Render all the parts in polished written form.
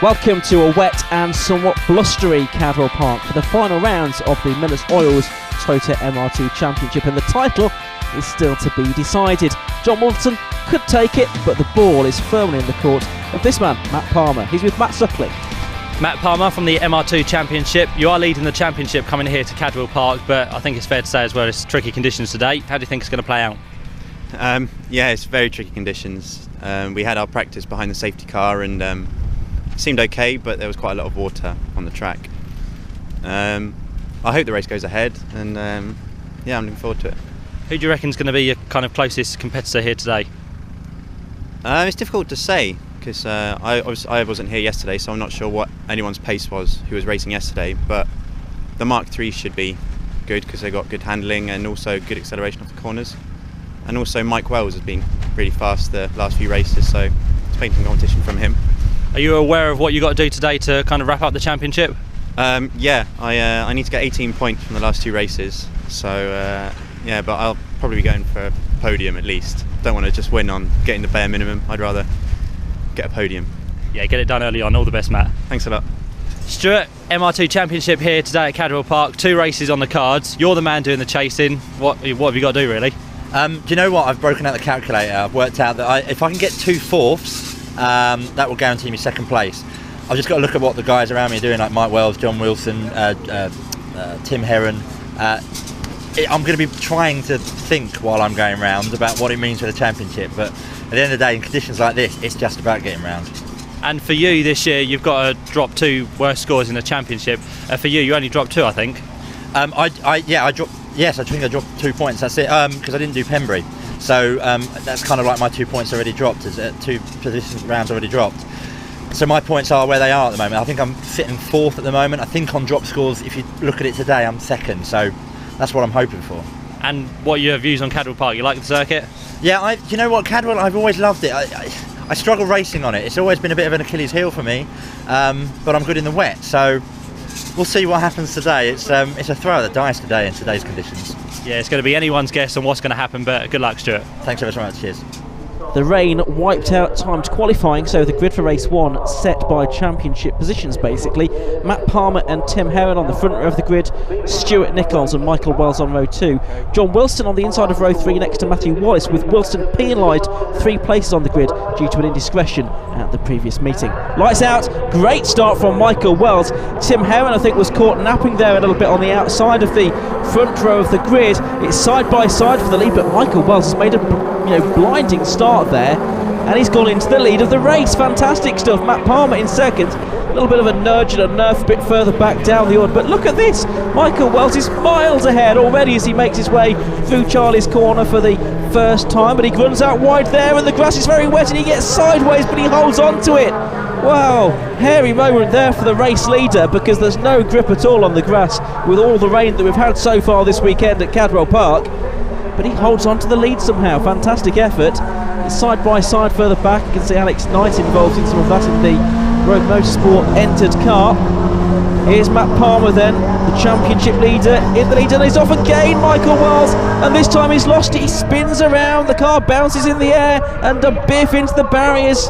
Welcome to a wet and somewhat blustery Cadwell Park for the final rounds of the Miller's Oils Toyota MR2 Championship, and the title is still to be decided. John Wilson could take it, but the ball is firmly in the court of this man, Matt Palmer. He's with Matt Suckley. Matt Palmer from the MR2 Championship. You are leading the championship coming here to Cadwell Park, but I think it's fair to say as well it's tricky conditions today. How do you think it's going to play out? Yeah, it's very tricky conditions. We had our practice behind the safety car and it seemed okay, but there was quite a lot of water on the track. I hope the race goes ahead, and yeah, I'm looking forward to it. Who do you reckon is going to be your kind of closest competitor here today? It's difficult to say because I wasn't here yesterday, so I'm not sure what anyone's pace was who was racing yesterday, but the Mark III should be good because they got good handling and also good acceleration off the corners. And also Mike Wells has been really fast the last few races, so expecting some competition from him. Are you aware of what you got to do today to kind of wrap up the championship? Yeah, I need to get 18 points from the last two races, so yeah, but I'll probably be going for a podium at least. Don't want to just win on getting the bare minimum. I'd rather get a podium. Yeah, get it done early on. All the best, Matt. Thanks a lot. Stuart, MR2 Championship here today at Cadwell Park. 2 races on the cards. You're the man doing the chasing. What have you got to do, really? Do you know what? I've broken out the calculator. I've worked out that if I can get 2 fourths, that will guarantee me second place. I've just got to look at what the guys around me are doing, like Mike Wells, John Wilson, Tim Heron. I'm going to be trying to think while I'm going round about what it means for the championship, but at the end of the day, in conditions like this, it's just about getting round. And for you this year, you've got to drop 2 worst scores in the championship. For you only dropped 2, I think. I dropped. Yes, I think I dropped 2 points. That's it. Because I didn't do Pembury, so that's kind of like my 2 points already dropped. 2 position rounds already dropped. So my points are where they are at the moment. I think I'm sitting 4th at the moment. I think on drop scores, if you look at it today, I'm 2nd. So that's what I'm hoping for. And what are your views on Cadwell Park? You like the circuit? Yeah, you know what, Cadwell, I've always loved it. I struggle racing on it. It's always been a bit of an Achilles heel for me, but I'm good in the wet. So we'll see what happens today. It's a throw of the dice today in today's conditions. Yeah, it's going to be anyone's guess on what's going to happen, but good luck, Stuart. Thanks ever so much. Cheers. The rain wiped out timed qualifying, so the grid for race 1 set by championship positions basically. Matt Palmer and Tim Heron on the front row of the grid, Stuart Nichols and Michael Wells on row 2. John Wilson on the inside of row 3 next to Matthew Wallace, with Wilson penalised 3 places on the grid due to an indiscretion at the previous meeting. Lights out, great start from Michael Wells. Tim Heron I think was caught napping there a little bit on the outside of the front row of the grid. It's side by side for the lead, but Michael Wells has made a blinding start there, and he's gone into the lead of the race. Fantastic stuff. Matt Palmer in second, a little bit of a nudge and a nerf a bit further back down the order, but look at this, Michael Wells is miles ahead already as he makes his way through Charlie's corner for the first time, but he runs out wide there and the grass is very wet and he gets sideways, but he holds on to it. Wow, hairy moment there for the race leader, because there's no grip at all on the grass with all the rain that we've had so far this weekend at Cadwell Park. But he holds on to the lead somehow. Fantastic effort. It's side by side further back. You can see Alex Knight involved in some of that in the Road Motorsport entered car. Here's Matt Palmer then, the championship leader in the lead, and he's off again, Michael Wells, and this time he's lost it. He spins around, the car bounces in the air and a biff into the barriers.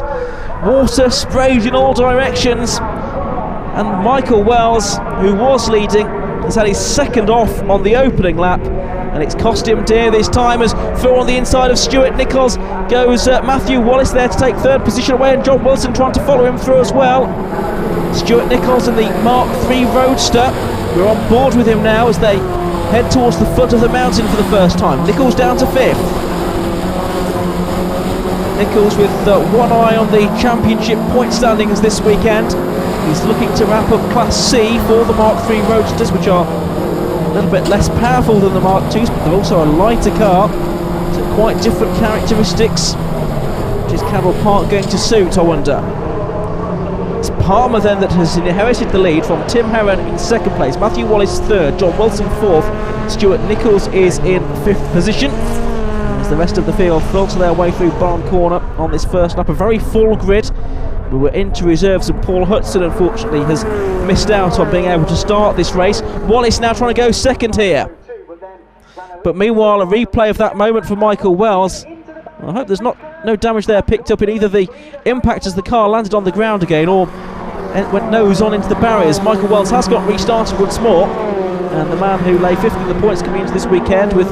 Water sprays in all directions, and Michael Wells, who was leading, has had his second off on the opening lap, and it's cost him dear this time, as through on the inside of Stuart Nichols goes Matthew Wallace there to take 3rd position away, and John Wilson trying to follow him through as well. Stuart Nichols in the Mark III Roadster, we're on board with him now as they head towards the foot of the mountain for the first time. Nichols down to 5th. Nichols with one eye on the championship point standings this weekend. He's looking to wrap up Class C for the Mark III Roadsters, which are a little bit less powerful than the Mark IIs, but they're also a lighter car, so quite different characteristics. Which is Cadwell Park going to suit, I wonder? It's Palmer then that has inherited the lead from Tim Heron in 2nd place, Matthew Wallace 3rd, John Wilson 4th, Stuart Nichols is in 5th position. As the rest of the field filter their way through Barn Corner on this first lap, a very full grid. We were into reserves, and Paul Hudson unfortunately has missed out on being able to start this race. Wallace now trying to go 2nd here, but meanwhile a replay of that moment for Michael Wells. I hope there's no damage there picked up in either the impact as the car landed on the ground again, or went nose on into the barriers. Michael Wells has got restarted once more, and the man who lay 5th in the points coming into this weekend with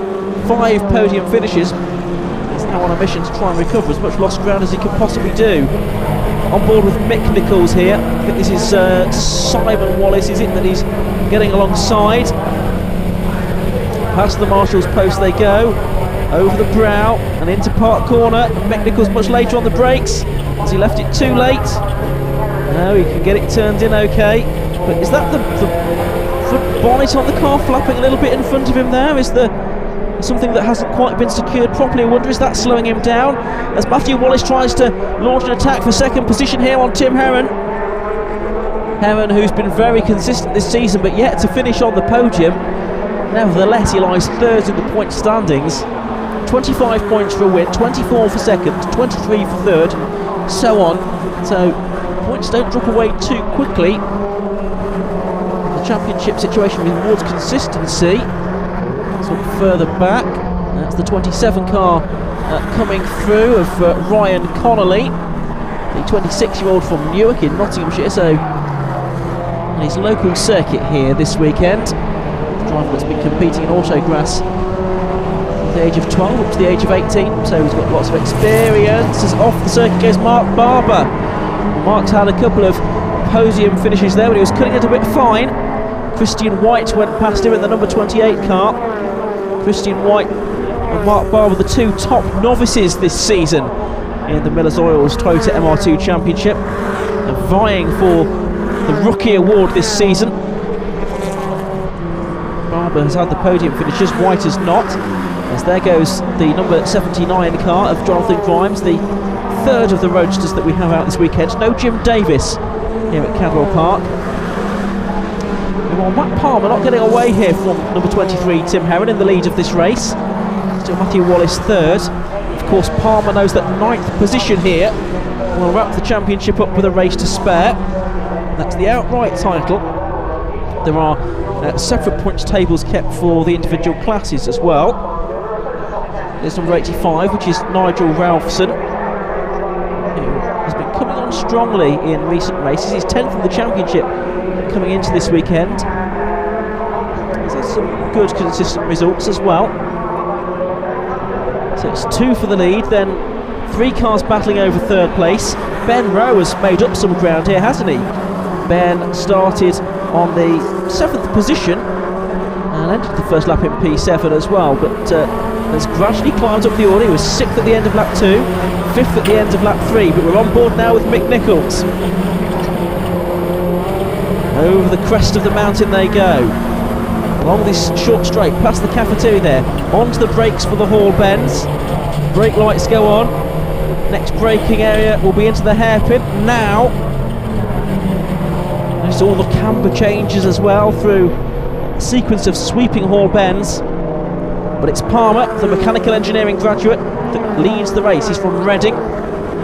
5 podium finishes is now on a mission to try and recover as much lost ground as he can possibly do. On board with Mick Nichols here. I think this is Simon Wallace, is it, that he's getting alongside. Past the marshal's post they go, over the brow and into Park Corner. Mick Nichols much later on the brakes. Has he left it too late? No, he can get it turned in okay. But is that the front bonnet on the car flapping a little bit in front of him there? Is there something that hasn't quite been secured properly? I wonder, is that slowing him down? As Matthew Wallace tries to launch an attack for 2nd position here on Tim Heron. Heron, who's been very consistent this season but yet to finish on the podium. Nevertheless, he lies 3rd in the point standings. 25 points for a win, 24 for 2nd, 23 for 3rd, and so on. So points don't drop away too quickly. The championship situation with towards consistency. Let's look further back. That's the 27 car coming through of Ryan Connolly, the 26-year-old from Newark in Nottinghamshire. So on his local circuit here this weekend. The driver that's been competing in autograss at the age of 12 up to the age of 18, so he's got lots of experience. As off the circuit goes Mark Barber. Mark's had a couple of podium finishes there, but he was cutting it a bit fine. Christian White went past him in the number 28 car. Christian White and Mark Barber, the 2 top novices this season in the Miller's Oils Toyota MR2 Championship, vying for the Rookie Award this season. Barber has had the podium finishes, White has not. As there goes the number 79 car of Jonathan Grimes, the 3rd of the roadsters that we have out this weekend. No Jim Davis here at Cadwell Park. Well, Matt Palmer not getting away here from number 23 Tim Heron in the lead of this race. Still Matthew Wallace 3rd. Of course, Palmer knows that 9th position here will wrap the championship up with a race to spare. That's the outright title. There are separate points tables kept for the individual classes as well. There's number 85, which is Nigel Ralphson, who has been coming on strongly in recent races. He's 10th in the championship coming into this weekend. He's had some good consistent results as well. So it's 2 for the lead, then 3 cars battling over 3rd place. Ben Rowe has made up some ground here, hasn't he? Ben started on the 7th position and entered the first lap in P7 as well, but has gradually climbed up the order. He was 6th at the end of lap 2, 5th at the end of lap 3, but we're on board now with Mick Nichols. Over the crest of the mountain they go, along this short straight, past the cafeteria there, onto the brakes for the Hall bends. Brake lights go on. Next braking area will be into the hairpin. Now, there's all the camber changes as well through a sequence of sweeping Hall bends. But it's Palmer, the mechanical engineering graduate, that leads the race. He's from Reading.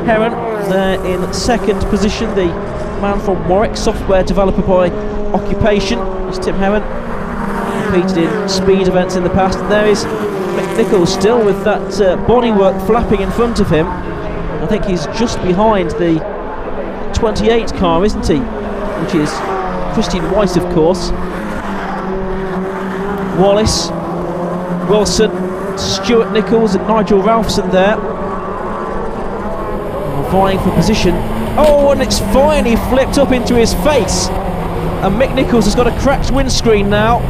Heron there in 2nd position, the man from Warwick, software developer by occupation. It's Tim Heron, competed in speed events in the past. And there is Mick Nichols still with that bodywork flapping in front of him. I think he's just behind the 28 car, isn't he? Which is Christian White, of course. Wallace, Wilson, Stuart Nichols and Nigel Ralphson there, vying for position. Oh, and it's finally flipped up into his face, and Mick Nichols has got a cracked windscreen now.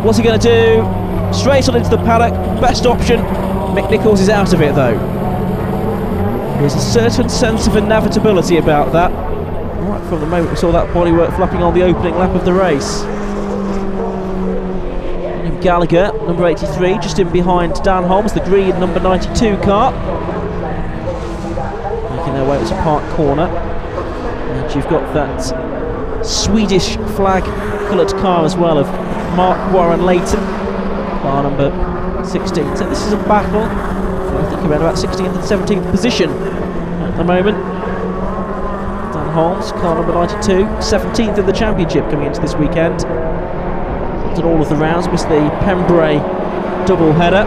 What's he going to do? Straight on into the paddock, best option. Mick Nichols is out of it though. There's a certain sense of inevitability about that, right from the moment we saw that bodywork flapping on the opening lap of the race. Gallagher, number 83, just in behind Dan Holmes, the green number 92 car. Making their way up to Park Corner. And you've got that Swedish flag coloured car as well of Mark Warren Leighton, car number 16. So this is a battle, I think around about 16th and 17th position at the moment. Dan Holmes, car number 92, 17th in the championship coming into this weekend. Done all of the rounds, missed the Pembrey double header.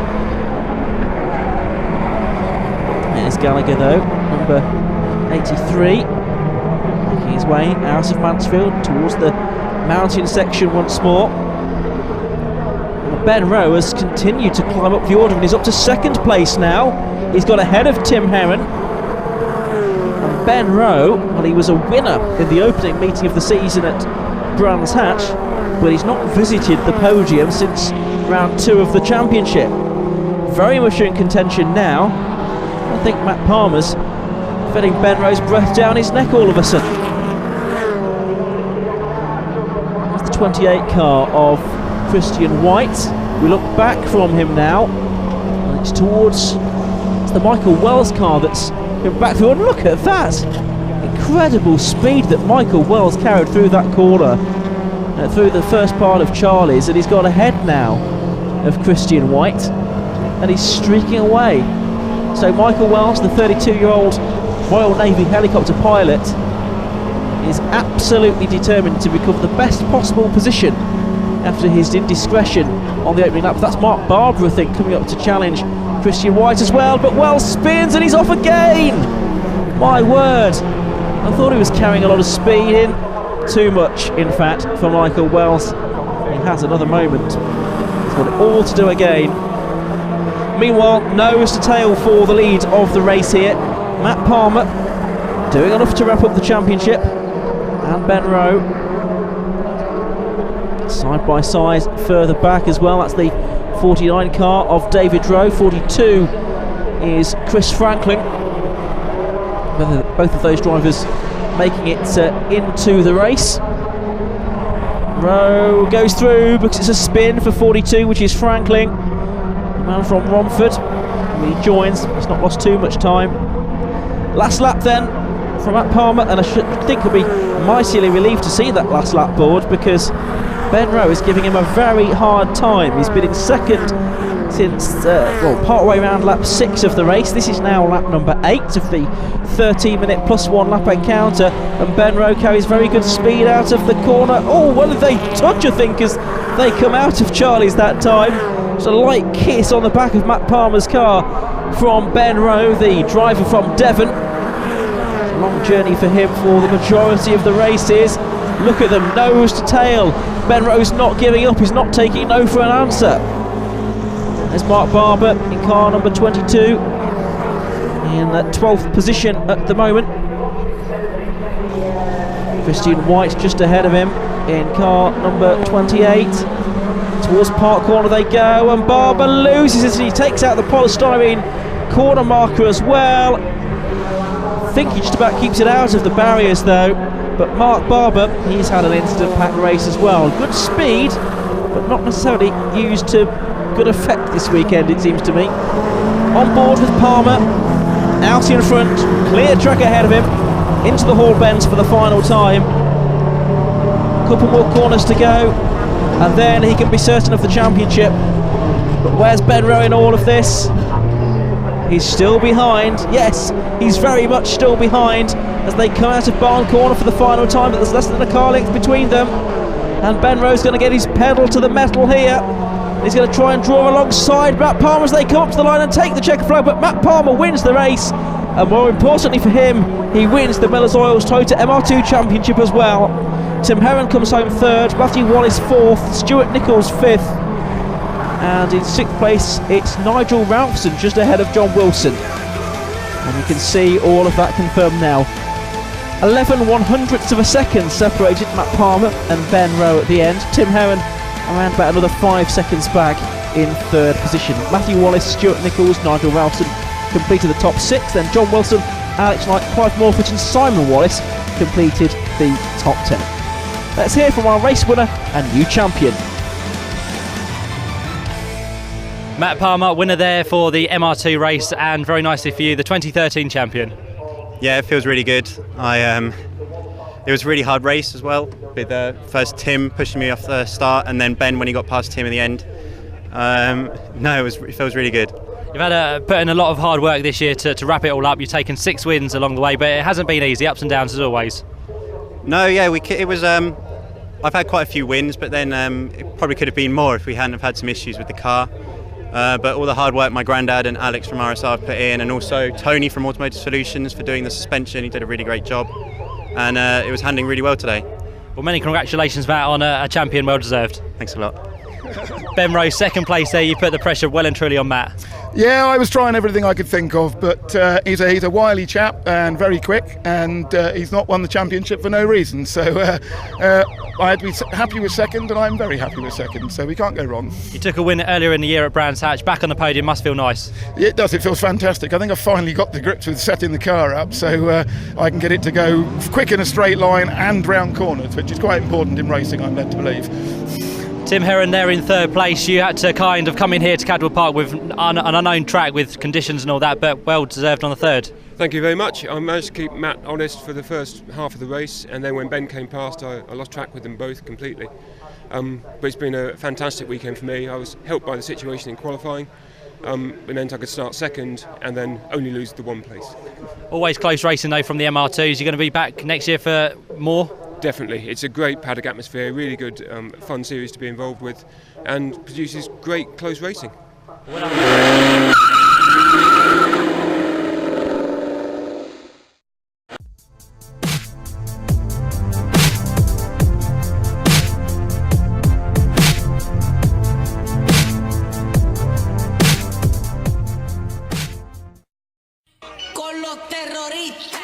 There's Gallagher though, number 83, making his way out of Mansfield towards the mountain section once more. And Ben Rowe has continued to climb up the order and he's up to second place now. He's got ahead of Tim Heron. And Ben Rowe, well, he was a winner in the opening meeting of the season at Brands Hatch, but he's not visited the podium since round 2 of the championship. Very much in contention now. I think Matt Palmer's feeling Ben Rowe's breath down his neck all of a sudden. That's the 28 car of Christian White. We look back from him now, and it's towards the Michael Wells car that's going back through. And look at that! Incredible speed that Michael Wells carried through that corner, through the first part of Charlie's, and he's got ahead now of Christian White, and he's streaking away. So Michael Wells, the 32-year-old Royal Navy helicopter pilot, is absolutely determined to become the best possible position after his indiscretion on the opening lap. That's Mark Barber, I think, coming up to challenge Christian White as well, but Wells spins and he's off again! My word! I thought he was carrying a lot of speed in. Too much, in fact, for Michael Wells. He has another moment. He's got it all to do again. Meanwhile, nose to tail for the lead of the race here. Matt Palmer doing enough to wrap up the championship, and Ben Rowe side by side further back as well. That's the 49 car of David Rowe. 42 is Chris Franklin. Both of those drivers making it into the race. Rowe goes through because it's a spin for 42, which is Franklin, the man from Romford. He joins, he's not lost too much time. Last lap then from Matt Palmer, and I think he'll be mightily relieved to see that last lap board, because Ben Rowe is giving him a very hard time. He's been in second since part way around lap 6 of the race. This is now lap number 8 of the 13-minute plus 1 lap encounter, and Ben Rowe carries very good speed out of the corner. Oh, well, did they touch, I think, as they come out of Charlie's that time. It's a light kiss on the back of Matt Palmer's car from Ben Rowe, the driver from Devon. It's a long journey for him for the majority of the races. Look at them, nose to tail. Ben Rowe's not giving up, he's not taking no for an answer. There's Mark Barber in car number 22, in 12th position at the moment. Christian White just ahead of him in car number 28. Towards Park Corner they go, and Barber loses it, and he takes out the polystyrene corner marker as well. I think he just about keeps it out of the barriers though. But Mark Barber, he's had an incident-packed race as well. Good speed, but not necessarily used to good effect this weekend, it seems to me. On board with Palmer, out in front, clear track ahead of him, into the Hall bends for the final time. Couple more corners to go, and then he can be certain of the championship. But where's Ben Rowe in all of this? He's still behind. Yes, he's very much still behind as they come out of Barn Corner for the final time, but there's less than a car length between them. And Ben Rowe's going to get his pedal to the metal here. He's going to try and draw alongside Matt Palmer as they come up to the line and take the checker flag, but Matt Palmer wins the race, and more importantly for him, he wins the Miller's Oils Toyota MR2 Championship as well. Tim Heron comes home 3rd, Matthew Wallace 4th, Stuart Nichols 5th, and in 6th place it's Nigel Ralphson just ahead of John Wilson. And you can see all of that confirmed now. 11/100ths of a second separated Matt Palmer and Ben Rowe at the end. Tim Heron around about another 5 seconds back in 3rd position. Matthew Wallace, Stuart Nichols, Nigel Ralphson completed the top 6, then John Wilson, Alex Knight, Clive Morford and Simon Wallace completed the top 10. Let's hear from our race winner and new champion. Matt Palmer, winner there for the MR2 race, and very nicely for you, the 2013 champion. Yeah, it feels really good. It was a really hard race as well, with first Tim pushing me off the start, and then Ben when he got past Tim in the end. It feels really good. You've had put in a lot of hard work this year to wrap it all up. You've taken 6 wins along the way, but it hasn't been easy, ups and downs as always. No, yeah, it was. I've had quite a few wins, but then it probably could have been more if we hadn't have had some issues with the car. But all the hard work my granddad and Alex from RSR put in, and also Tony from Automotive Solutions for doing the suspension, he did a really great job. and it was handling really well today. Well, many congratulations, Matt, on a champion, well deserved. Thanks a lot. Ben Rowe, second place there. You put the pressure well and truly on Matt. Yeah, I was trying everything I could think of, but he's a wily chap and very quick, and he's not won the championship for no reason. So I had to be happy with second, and I'm very happy with second, so we can't go wrong. You took a win earlier in the year at Brands Hatch. Back on the podium must feel nice. It does, it feels fantastic. I think I've finally got the grips with setting the car up, so I can get it to go quick in a straight line and round corners, which is quite important in racing, I'm led to believe. Tim Heron there in third place. You had to kind of come in here to Cadwell Park with an unknown track with conditions and all that, but well deserved on the third. Thank you very much. I managed to keep Matt honest for the first half of the race, and then when Ben came past I lost track with them both completely. But it's been a fantastic weekend for me. I was helped by the situation in qualifying. It meant I could start second and then only lose the one place. Always close racing though from the MR2s. You're going to be back next year for more? Definitely. It's a great paddock atmosphere, really good fun series to be involved with, and produces great close racing. Con los terroristas.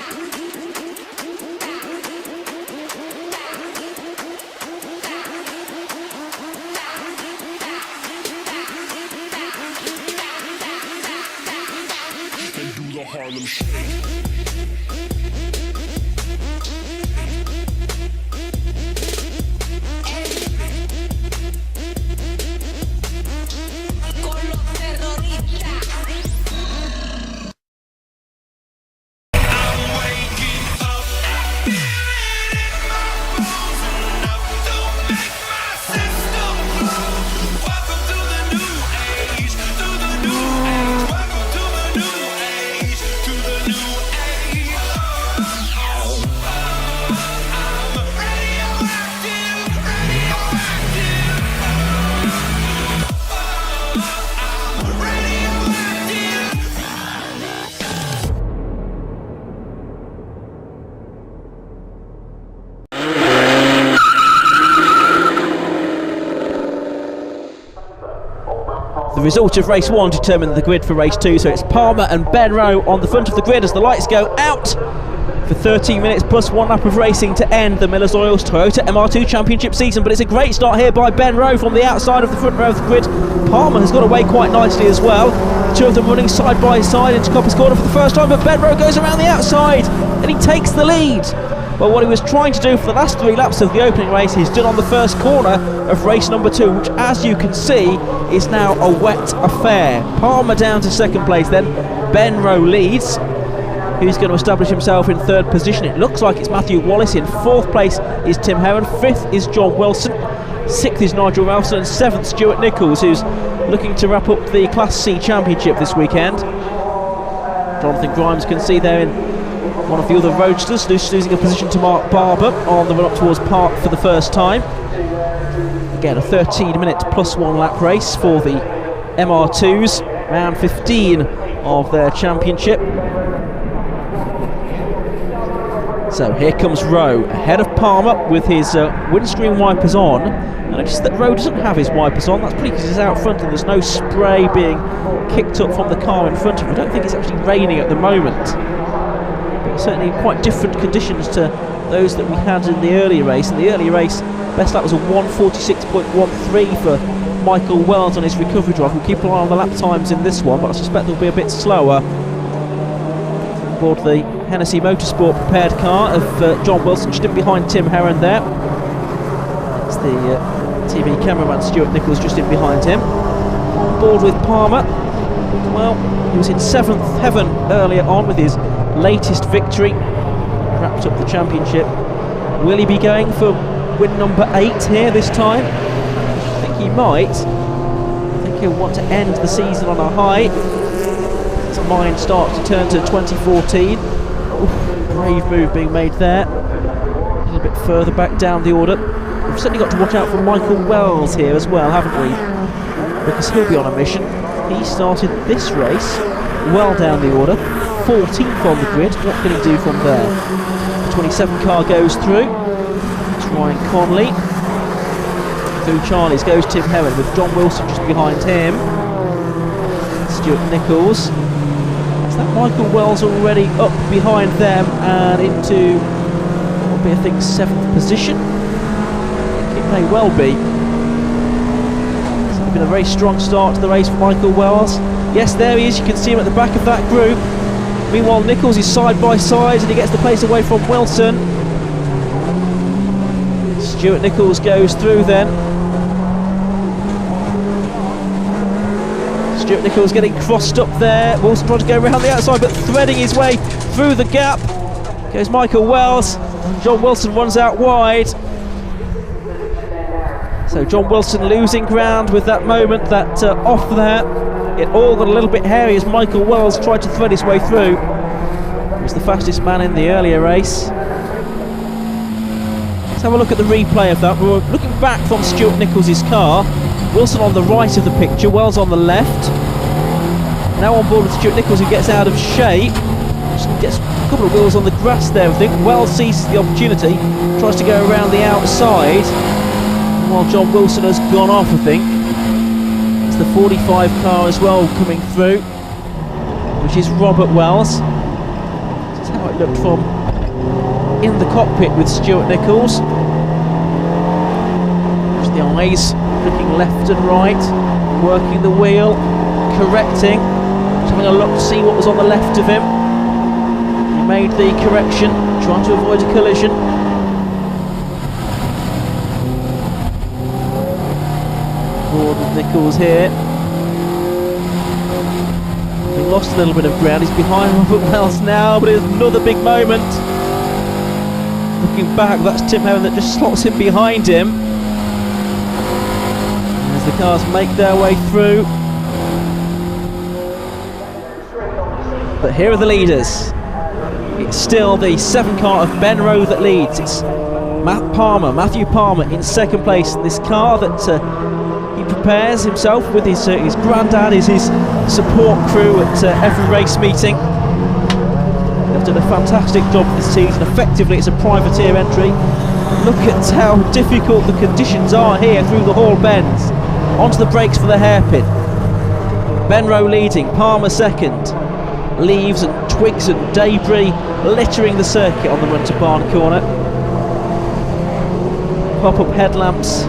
Harlem Shake. The result of race 1 determined the grid for race 2, so it's Palmer and Ben Rowe on the front of the grid as the lights go out for 13 minutes plus one lap of racing to end the Miller's Oils Toyota MR2 Championship season. But it's a great start here by Ben Rowe from the outside of the front row of the grid. Palmer has got away quite nicely as well. The two of them running side by side into Copper's Corner for the first time, but Ben Rowe goes around the outside and he takes the lead. Well, what he was trying to do for the last 3 laps of the opening race, he's done on the first corner of race number 2, which, as you can see, is now a wet affair. Palmer down to second place then. Ben Rowe leads. Who's going to establish himself in third position? It looks like it's Matthew Wallace. In fourth place is Tim Heron. Fifth is John Wilson. Sixth is Nigel Ralston. And seventh, Stuart Nichols, who's looking to wrap up the Class C Championship this weekend. Jonathan Grimes can see there in one of the other roadsters, losing a position to Mark Barber on the run up towards Park for the first time. Again, a 13-minute plus 1 lap race for the MR2s, round 15 of their championship. So here comes Rowe ahead of Palmer with his windscreen wipers on. And I noticed that Rowe doesn't have his wipers on. That's probably because he's out front and there's no spray being kicked up from the car in front of him. I don't think it's actually raining at the moment. Certainly quite different conditions to those that we had in the earlier race. In the earlier race, best lap was a 1:46.13 for Michael Wells on his recovery drive. We'll keep an eye on the lap times in this one, but I suspect they'll be a bit slower. Aboard the Hennessy Motorsport prepared car of John Wilson, just in behind Tim Heron there. It's the TV cameraman Stuart Nichols just in behind him. On board with Palmer. Well, he was in 7th heaven earlier on with his latest victory, wrapped up the championship. Will he be going for win number 8 here this time? I think he might. I think he'll want to end the season on a high. His mind starts to turn to 2014. Oof, brave move being made there. A little bit further back down the order. We've certainly got to watch out for Michael Wells here as well, haven't we? Because he'll be on a mission. He started this race well down the order, 14th on the grid. What can he do from there? 27 car goes through. It's Ryan Conley. Through Charlie's goes Tim Heron with John Wilson just behind him. Stuart Nichols. Is that Michael Wells already up behind them and into what will be, I think, 7th position? It may well be. It's been a very strong start to the race for Michael Wells. Yes, there he is, you can see him at the back of that group. Meanwhile, Nichols is side by side and he gets the place away from Wilson. Stuart Nichols goes through then. Stuart Nichols getting crossed up there. Wilson trying to go around the outside, but threading his way through the gap goes Michael Wells. John Wilson runs out wide. So John Wilson losing ground with that moment, that off there. It all got a little bit hairy as Michael Wells tried to thread his way through. He was the fastest man in the earlier race. Let's have a look at the replay of that. We were looking back from Stuart Nichols' car. Wilson on the right of the picture, Wells on the left. Now on board with Stuart Nichols, who gets out of shape. Just gets a couple of wheels on the grass there, I think. Wells seizes the opportunity, tries to go around the outside. While John Wilson has gone off, I think. It's the 45 car as well coming through, which is Robert Wells. This is how it looked from in the cockpit with Stuart Nichols. The eyes looking left and right, working the wheel, correcting, just having a look to see what was on the left of him. He made the correction, trying to avoid a collision. Board with Nichols here. He lost a little bit of ground, he's behind Robert Wells now, but it's another big moment. Looking back, that's Tim Heron that just slots him behind him. As the cars make their way through. But here are the leaders. It's still the 7 car of Ben Rowe that leads. It's Matthew Palmer in 2nd place. This car that he prepares himself with his granddad, is his support crew at every race meeting. They've done a fantastic job this season. Effectively, it's a privateer entry. Look at how difficult the conditions are here through the Hall bends. Onto the brakes for the hairpin. Ben Rowe leading, Palmer 2nd. Leaves and twigs and debris littering the circuit on the run to Barn Corner. Pop-up headlamps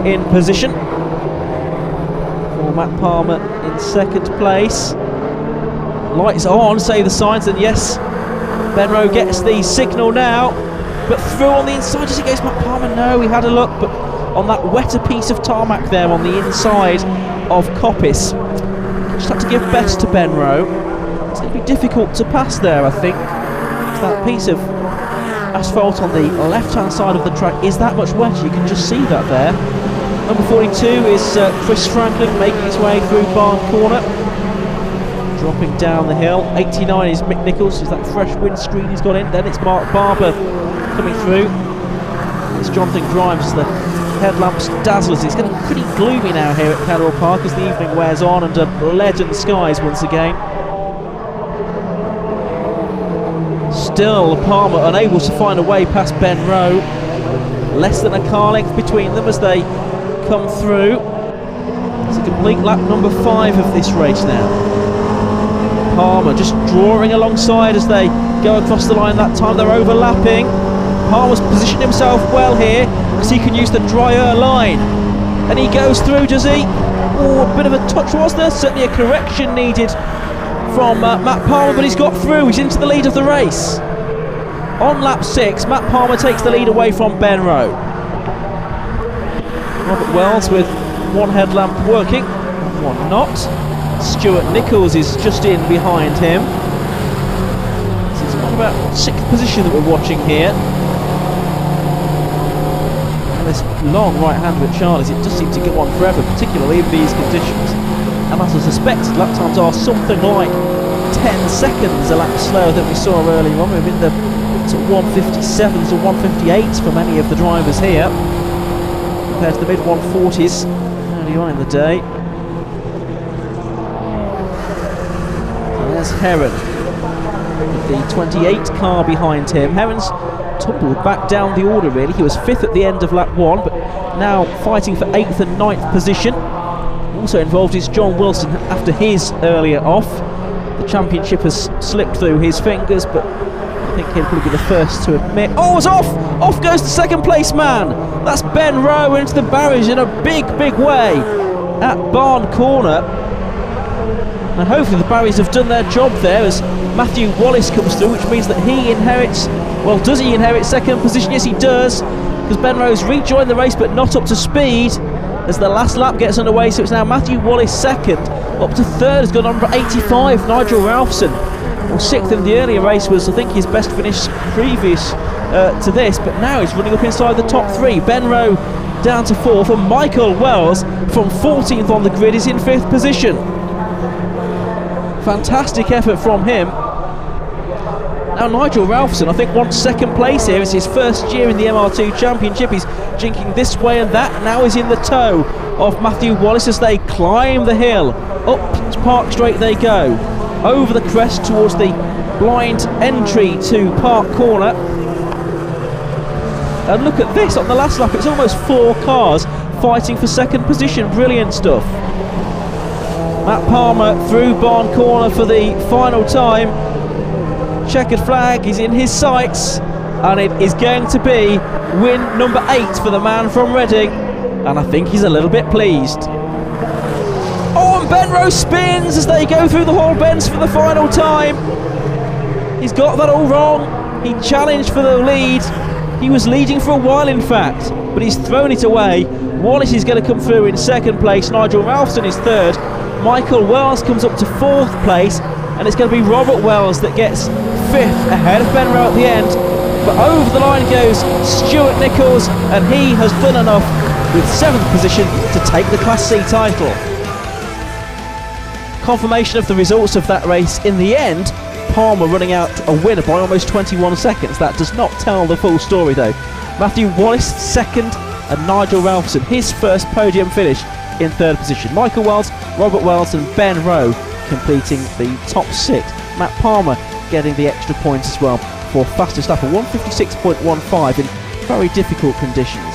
in position for Matt Palmer in 2nd place. Lights on, say the signs, and yes, Ben Rowe gets the signal now, but through on the inside as it goes Matt Palmer. No, he had a look, but on that wetter piece of tarmac there on the inside of Coppice. Just had to give best to Ben Rowe. It's going to be difficult to pass there, I think. That piece of asphalt on the left-hand side of the track is that much wetter, you can just see that there. Number 42 is Chris Franklin making his way through Barn Corner. Dropping down the hill. 89 is Mick Nichols, is that fresh windscreen he's got in. Then it's Mark Barber coming through. It's Jonathan Grimes, the headlamps dazzlers. It's getting pretty gloomy now here at Cadwell Park as the evening wears on, under leaden skies once again. Still Palmer unable to find a way past Ben Rowe. Less than a car length between them as they come through. It's a complete lap number 5 of this race now. Palmer just drawing alongside as they go across the line. That time they're overlapping. Palmer's positioned himself well here because he can use the drier line. And he goes through, does he? Oh, a bit of a touch was there. Certainly a correction needed from Matt Palmer, but he's got through. He's into the lead of the race. On lap 6, Matt Palmer takes the lead away from Ben Rowe. Robert Wells with one headlamp working, one not. Stuart Nichols is just in behind him. This is about 6th position that we're watching here. And this long right hander at Charlie's, it does seem to go on forever, particularly in these conditions. And as I suspected, lap times are something like 10 seconds a lap slower than we saw earlier on. We're in the sort of 157s or 158s for many of the drivers here, compared to the mid 140s early on in the day. So there's Heron. The 28 car behind him. Heron's tumbled back down the order really. He was 5th at the end of lap 1, but now fighting for 8th and 9th position. Also involved is John Wilson after his earlier off. The championship has slipped through his fingers, but I think he'll probably be the first to admit. Oh, it's off! Off goes the second place man! That's Ben Rowe into the barriers in a big, big way at Barn Corner. And hopefully the barriers have done their job there as Matthew Wallace comes through, which means that he inherits, well, does he inherit second position? Yes, he does, because Ben Rowe's rejoined the race but not up to speed as the last lap gets underway. So it's now Matthew Wallace second, up to third has gone on for 85, Nigel Ralphson. Well, 6th in the earlier race was, I think, his best finish previous to this, but now he's running up inside the top 3. Ben Rowe down to 4th, and Michael Wells from 14th on the grid is in 5th position. Fantastic effort from him. Now Nigel Ralphson, I think, wants second place here. It's his first year in the MR2 Championship. He's jinking this way and that. Now he's in the tow of Matthew Wallace as they climb the hill. Up Park Straight they go. Over the crest towards the blind entry to Park Corner. And look at this, on the last lap it's almost 4 cars fighting for second position. Brilliant stuff. Matt Palmer through Barn Corner for the final time. Checkered flag is in his sights, and it is going to be win number 8 for the man from Reading, and I think he's a little bit pleased. Oh, and Ben Rowe spins as they go through the Hall bends for the final time. He's got that all wrong. He challenged for the lead. He was leading for a while, in fact, but he's thrown it away. Wallace is going to come through in second place. Nigel Ralphson is third. Michael Wells comes up to 4th place, and it's going to be Robert Wells that gets 5th ahead of Ben Rowe at the end. But over the line goes Stuart Nichols, and he has done enough with 7th position to take the Class C title. Confirmation of the results of that race in the end. Palmer running out a winner by almost 21 seconds. That does not tell the full story though. Matthew Wallace second, and Nigel Ralphson his first podium finish in 3rd position. Michael Wells, Robert Wells and Ben Rowe completing the top 6. Matt Palmer getting the extra points as well for fastest lap, a 156.15 in very difficult conditions.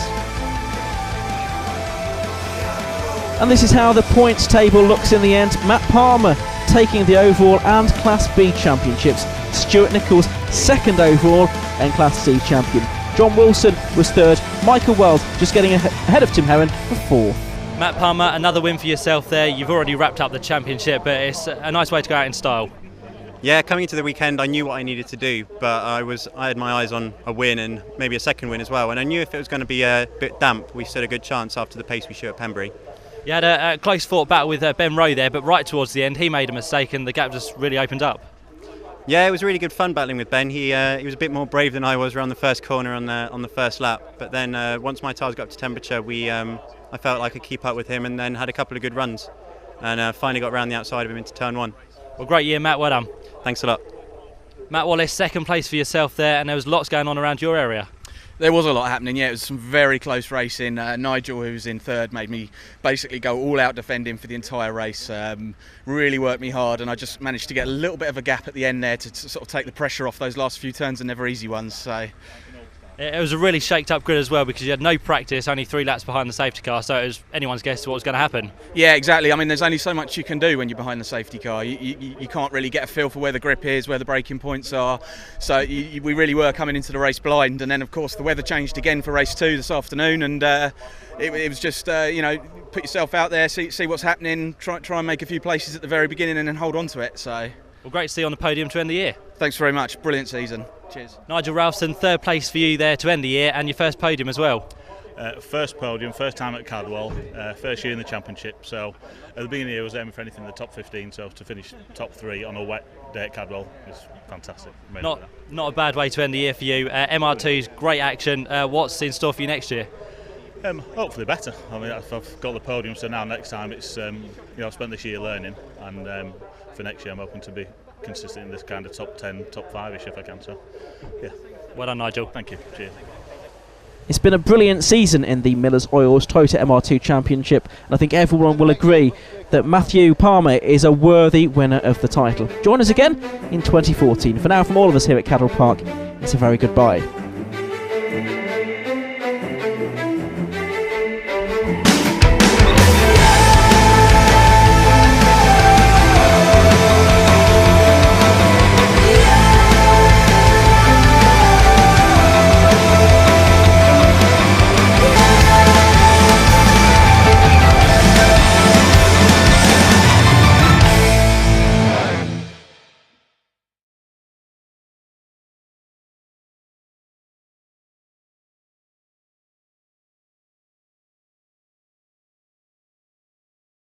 And this is how the points table looks in the end. Matt Palmer taking the overall and Class B championships. Stuart Nichols second overall and Class C champion. John Wilson was 3rd. Michael Wells just getting ahead of Tim Heron for 4th. Matt Palmer, another win for yourself there. You've already wrapped up the championship, but it's a nice way to go out in style. Yeah, coming into the weekend I knew what I needed to do, but I had my eyes on a win and maybe a second win as well, and I knew if it was going to be a bit damp we stood a good chance after the pace we showed at Pembury. You had a close fought battle with Ben Rowe there, but right towards the end he made a mistake and the gap just really opened up. Yeah, it was really good fun battling with Ben. He was a bit more brave than I was around the first corner on the first lap, but then once my tyres got up to temperature I felt like I could keep up with him, and then had a couple of good runs and finally got around the outside of him into turn 1. Well, great year, Matt, well done. Thanks a lot. Matt Wallace, second place for yourself there, and there was lots going on around your area. There was a lot happening, yeah. It was some very close racing. Nigel, who was in 3rd, made me basically go all out defending for the entire race. Really worked me hard, and I just managed to get a little bit of a gap at the end there to sort of take the pressure off those last few turns, and never easy ones. So it was a really shaked up grid as well, because you had no practice, only 3 laps behind the safety car, so it was anyone's guess what was going to happen. Yeah, exactly. I mean, there's only so much you can do when you're behind the safety car. You can't really get a feel for where the grip is, where the braking points are. So we really were coming into the race blind, and then of course the weather changed again for race 2 this afternoon, and it was just put yourself out there, see what's happening, try and make a few places at the very beginning, and then hold on to it. So well, great to see you on the podium to end the year. Thanks very much. Brilliant season. Cheers. Nigel Ralphson, 3rd place for you there to end the year, and your first podium as well. First podium, first time at Cadwell, first year in the championship. So at the beginning of the year I was aiming for anything in the top 15, so to finish top 3 on a wet day at Cadwell is fantastic. Not a bad way to end the year for you. MR2's great action. What's in store for you next year? Hopefully better. I mean, I've got the podium, so now next time it's I've spent this year learning, and for next year I'm hoping to be consistent in this kind of top 10, top 5ish if I can. So yeah. Well done, Nigel. Thank you. Cheers. It's been a brilliant season in the Miller's Oils Toyota MR2 Championship, and I think everyone will agree that Matthew Palmer is a worthy winner of the title. Join us again in 2014. For now, from all of us here at Cadwell Park, it's a very goodbye.